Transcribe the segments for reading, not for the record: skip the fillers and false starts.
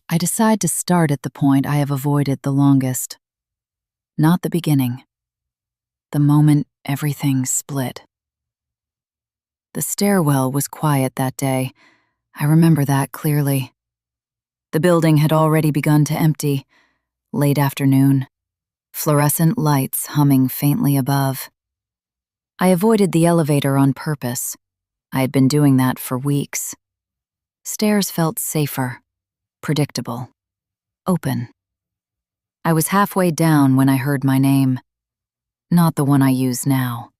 I decide to start at the point I have avoided the longest. Not the beginning. The moment everything split. The stairwell was quiet that day. I remember that clearly. The building had already begun to empty. Late afternoon. Fluorescent lights humming faintly above. I avoided the elevator on purpose. I had been doing that for weeks. Stairs felt safer, predictable, open. I was halfway down when I heard my name. Not the one I use now.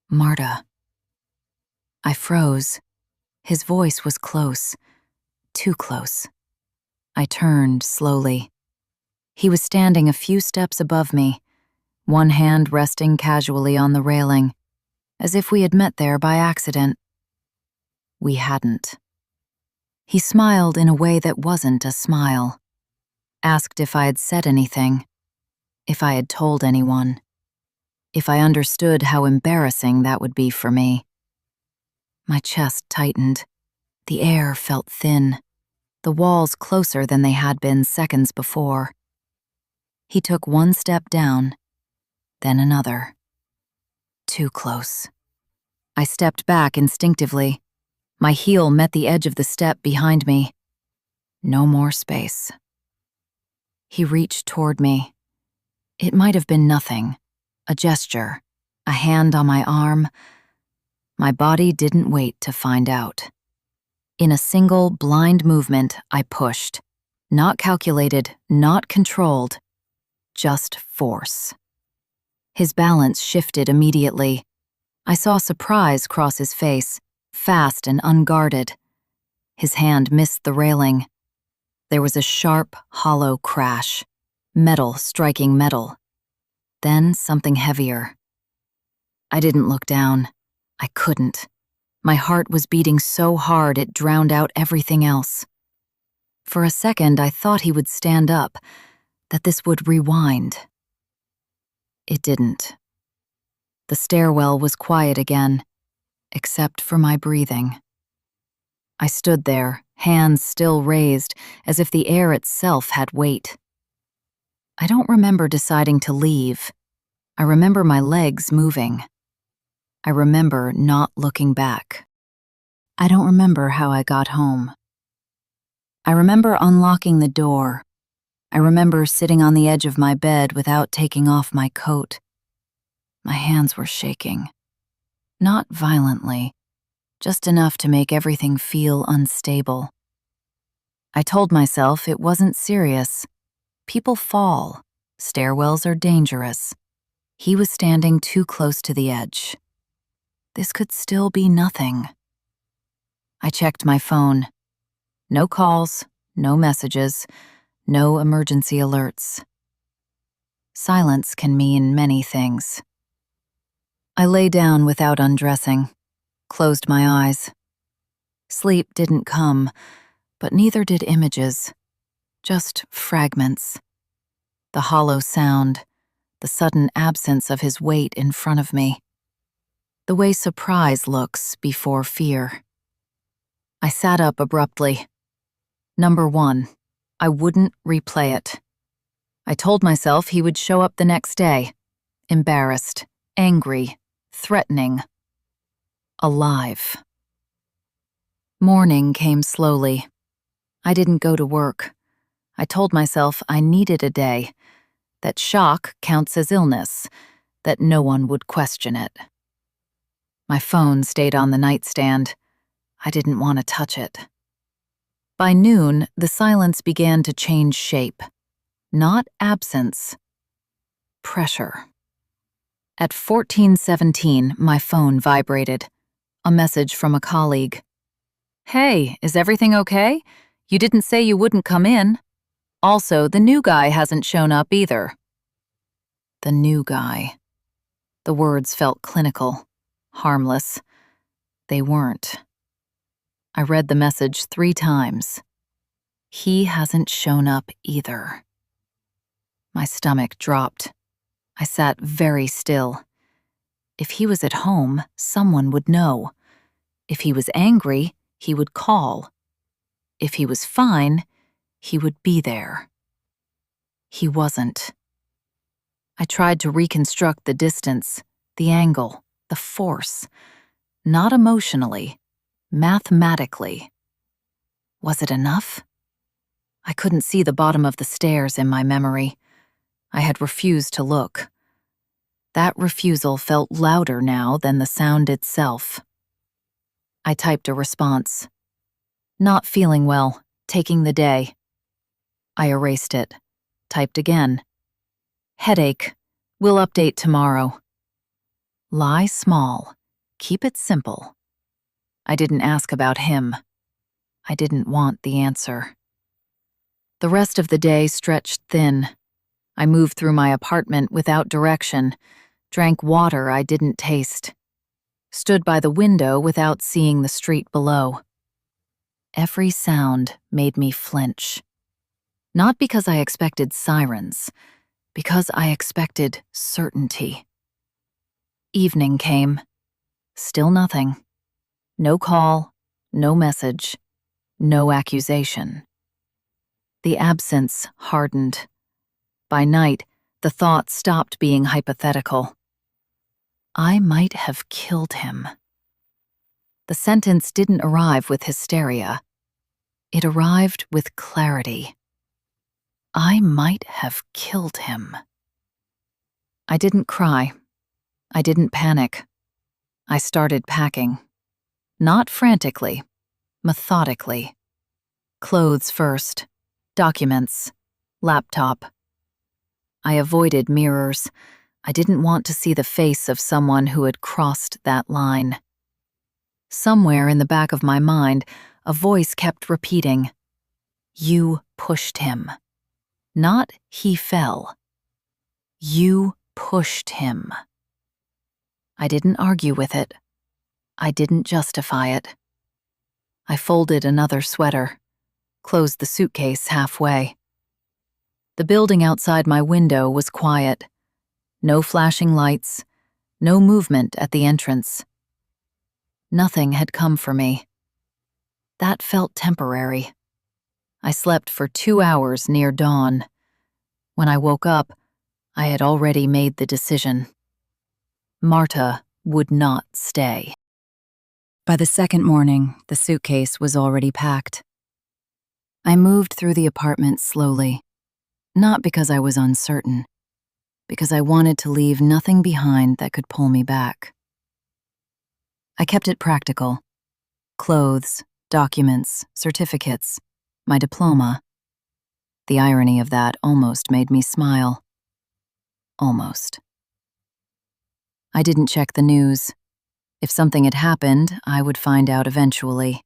Marta. I froze. His voice was close. Too close. I turned slowly. He was standing a few steps above me, one hand resting casually on the railing, as if we had met there by accident. We hadn't. He smiled in a way that wasn't a smile. Asked if I had said anything, if I had told anyone, if I understood how embarrassing that would be for me. My chest tightened. The air felt thin, the walls closer than they had been seconds before. He took one step down, then another. Too close. I stepped back instinctively. My heel met the edge of the step behind me. No more space. He reached toward me. It might have been nothing, a gesture, a hand on my arm. My body didn't wait to find out. In a single, blind movement, I pushed. Not calculated, not controlled, just force. His balance shifted immediately. I saw surprise cross his face, fast and unguarded. His hand missed the railing. There was a sharp, hollow crash, metal striking metal. Then something heavier. I didn't look down. I couldn't. My heart was beating so hard it drowned out everything else. For a second, I thought he would stand up, that this would rewind. It didn't. The stairwell was quiet again, except for my breathing. I stood there, hands still raised, as if the air itself had weight. I don't remember deciding to leave. I remember my legs moving. I remember not looking back. I don't remember how I got home. I remember unlocking the door. I remember sitting on the edge of my bed without taking off my coat. My hands were shaking. Not violently, just enough to make everything feel unstable. I told myself it wasn't serious. People fall. Stairwells are dangerous. He was standing too close to the edge. This could still be nothing. I checked my phone. No calls, no messages, no emergency alerts. Silence can mean many things. I lay down without undressing, closed my eyes. Sleep didn't come, but neither did images, just fragments. The hollow sound, the sudden absence of his weight in front of me. The way surprise looks before fear. I sat up abruptly. Number 1. I wouldn't replay it. I told myself he would show up the next day, embarrassed, angry, threatening, alive. Morning came slowly. I didn't go to work. I told myself I needed a day, that shock counts as illness, that no one would question it. My phone stayed on the nightstand. I didn't want to touch it. By noon, the silence began to change shape. Not absence. Pressure. At 14:17, my phone vibrated. A message from a colleague. "Hey, is everything okay? You didn't say you wouldn't come in. Also, the new guy hasn't shown up either." The new guy. The words felt clinical, harmless. They weren't. I read the message 3 times. He hasn't shown up either. My stomach dropped. I sat very still. If he was at home, someone would know. If he was angry, he would call. If he was fine, He would be there. He wasn't. I tried to reconstruct the distance, the angle, the force. Not emotionally, mathematically. Was it enough? I couldn't see the bottom of the stairs in my memory. I had refused to look. That refusal felt louder now than the sound itself. I typed a response. Not feeling well, taking the day. I erased it. Typed again. Headache. Will update tomorrow. Lie small. Keep it simple. I didn't ask about him. I didn't want the answer. The rest of the day stretched thin. I moved through my apartment without direction, drank water I didn't taste, stood by the window without seeing the street below. Every sound made me flinch. Not because I expected sirens, because I expected certainty. Evening came. Still nothing. No call, no message, no accusation. The absence hardened. By night, the thought stopped being hypothetical. I might have killed him. The sentence didn't arrive with hysteria. It arrived with clarity. I might have killed him. I didn't cry. I didn't panic. I started packing. Not frantically, methodically. Clothes first, documents, laptop. I avoided mirrors. I didn't want to see the face of someone who had crossed that line. Somewhere in the back of my mind, a voice kept repeating, "You pushed him." Not "he fell." You pushed him. I didn't argue with it. I didn't justify it. I folded another sweater, closed the suitcase halfway. The building outside my window was quiet. No flashing lights, no movement at the entrance. Nothing had come for me. That felt temporary. I slept for 2 hours near dawn. When I woke up, I had already made the decision. Marta would not stay. By the second morning, the suitcase was already packed. I moved through the apartment slowly, not because I was uncertain, because I wanted to leave nothing behind that could pull me back. I kept it practical. Clothes, documents, certificates, my diploma. The irony of that almost made me smile. Almost. I didn't check the news. If something had happened, I would find out eventually.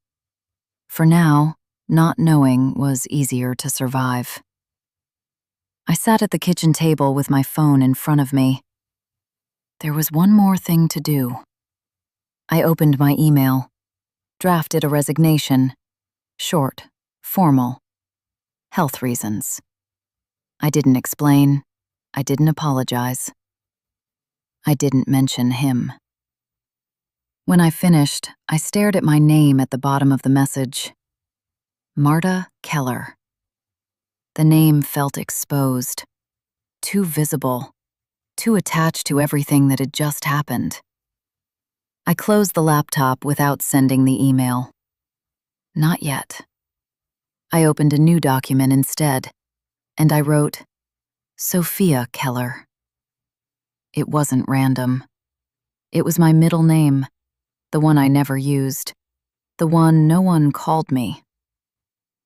For now, not knowing was easier to survive. I sat at the kitchen table with my phone in front of me. There was one more thing to do. I opened my email, drafted a resignation, short, formal, health reasons. I didn't explain. I didn't apologize. I didn't mention him. When I finished, I stared at my name at the bottom of the message. Marta Keller. The name felt exposed, too visible, too attached to everything that had just happened. I closed the laptop without sending the email. Not yet. I opened a new document instead, and I wrote, Sophia Keller. It wasn't random. It was my middle name, the one I never used, the one no one called me.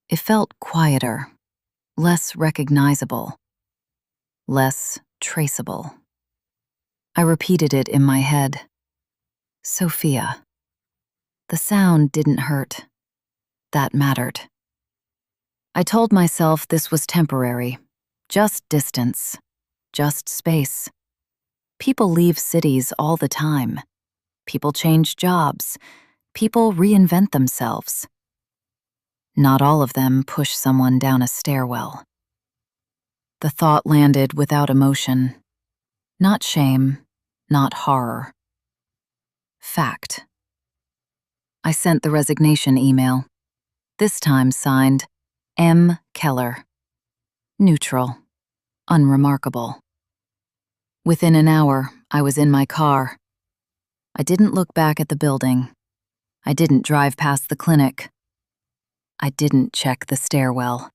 It felt quieter, less recognizable, less traceable. I repeated it in my head. Sophia. The sound didn't hurt. That mattered. I told myself this was temporary, just distance, just space. People leave cities all the time. People change jobs. People reinvent themselves. Not all of them push someone down a stairwell. The thought landed without emotion. Not shame, not horror. Fact. I sent the resignation email, this time signed, M. Keller. Neutral. Unremarkable. Within an hour, I was in my car. I didn't look back at the building. I didn't drive past the clinic. I didn't check the stairwell.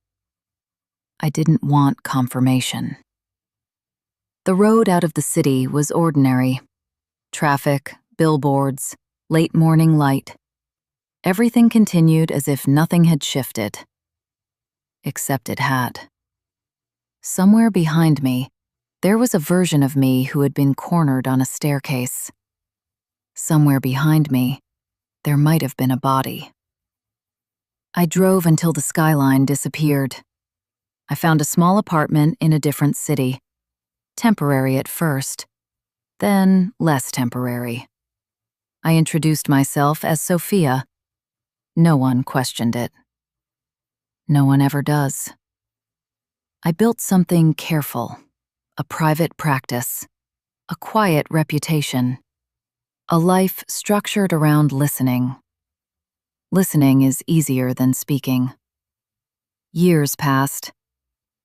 I didn't want confirmation. The road out of the city was ordinary. Traffic, billboards, late morning light. Everything continued as if nothing had shifted. Except it had. Somewhere behind me, there was a version of me who had been cornered on a staircase. Somewhere behind me, there might have been a body. I drove until the skyline disappeared. I found a small apartment in a different city. Temporary at first, then less temporary. I introduced myself as Sophia. No one questioned it. No one ever does. I built something careful, a private practice, a quiet reputation, a life structured around listening. Listening is easier than speaking. Years passed.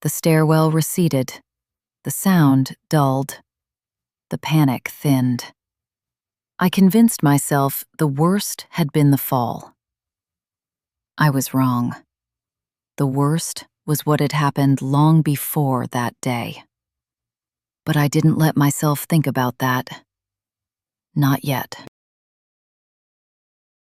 The stairwell receded. The sound dulled. The panic thinned. I convinced myself the worst had been the fall. I was wrong. The worst was what had happened long before that day. But I didn't let myself think about that. Not yet.